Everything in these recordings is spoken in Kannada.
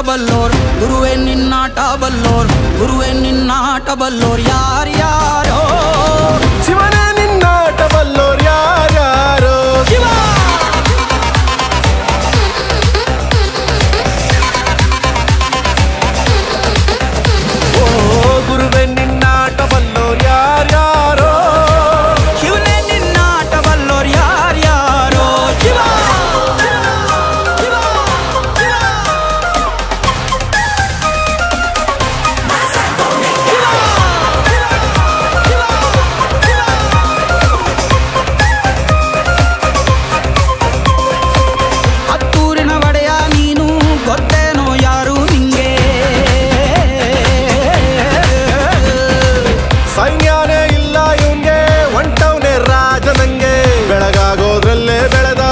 ಬಲ್ಲೋರ್ ಗುರುವೇ ನಿನ್ನಾಟ ಬಲ್ಲೋರ್ ಗುರುವೇ ನಿನ್ನಾಟ ಬಲ್ಲೋರ್ ಯಾರ್ಯಾರೋ ಶಿವನೇ ನಿನ್ನಾಟ ಬಲ್ಲೋರ್ ಯಾರ್ಯಾರೋ ಶಿವ ಓ ಗುರುವೇ ನಿನ್ನಾಟ ಬಲ್ಲೋರ್ ಯಾರ್ಯಾರೋ ಶಿವನೇ ನಿನ್ನಾಟ ಬಲ್ಲೋರ್ ಯಾರ್ಯಾರೋ ಶಿವ ಸೈನ್ಯನೇ ಇಲ್ಲ ಇವನ್ಗೆ ಒಂಟವನೇ ರಾಜ ನಂಗೆ ಬೆಳಗಾಗೋದ್ರಲ್ಲೇ ಬೆಳೆದ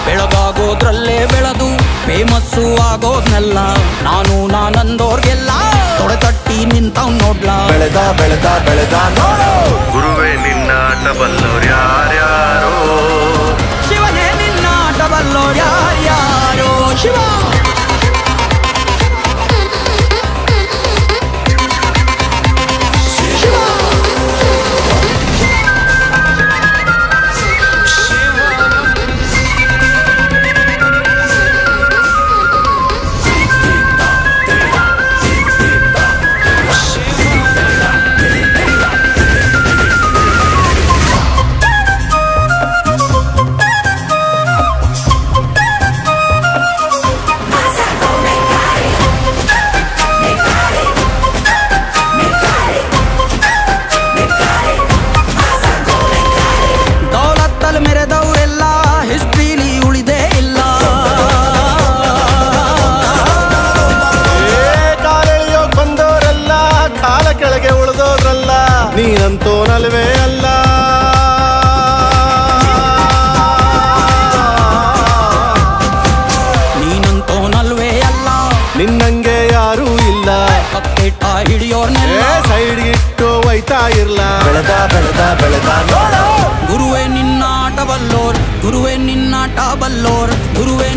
ಬೆಳಗಾಗೋದ್ರಲ್ಲೇ ಬೆಳೆದು ಫೇಮಸ್ಸು ಆಗೋದ್ನೆಲ್ಲ ನಾನಂದೋರ್ಗೆಲ್ಲ ತೊಡೆ ತಟ್ಟಿ ನಿಂತವ್ ನೋಡ್ಲ ಬೆಳೆದ ಬೆಳೆದ ಬೆಳೆದ ನೋಡು ಗುರುವೇ ನಿನ್ನಾಟ ಬಲ್ಲೋರ್ ಯಾರ್ಯಾರೋ ಶಿವನೇ ನಿನ್ನಾಟ ಬಲ್ಲೋರ್ ಯಾರ್ಯಾರೋ ಶಿವ ಮೆರೆದವರೆಲ್ಲ ಹಿಸ್ಟ್ರಿಲಿ ಉಳಿದೇ ಇಲ್ಲ ಕಾಲೆಳೆಯೋಕ್ ಬಂದವರೆಲ್ಲ ಕಾಲ ಕೆಳಗೆ ಉಳಿದೋದ್ರಲ್ಲ ನೀನಂತೋನಲ್ವೇ ಅಲ್ಲ ನೀನಂತೋನಲ್ವೇ ಅಲ್ಲ ನಿನ್ನಂಗೆ ಯಾರೂ ಇಲ್ಲ ಕಪ್ಪೇಟ ಹಿಡಿಯೋರ್ನೆಲ್ಲ ಸೈಡ್ ಇಟ್ಟು ಒಯ್ತಾ ಇರ್ಲ ಬೆಳೆದ ಬೆಳೆದ ಬೆಳೆದ ನೋಡು ಗುರುವೇ ನಿನ್ನಾಟ ಬಲ್ಲೋರ್ ಗುರುವೇ ನಿನ್ನಾಟ ಬಲ್ಲೋರ್ ಗುರುವೇ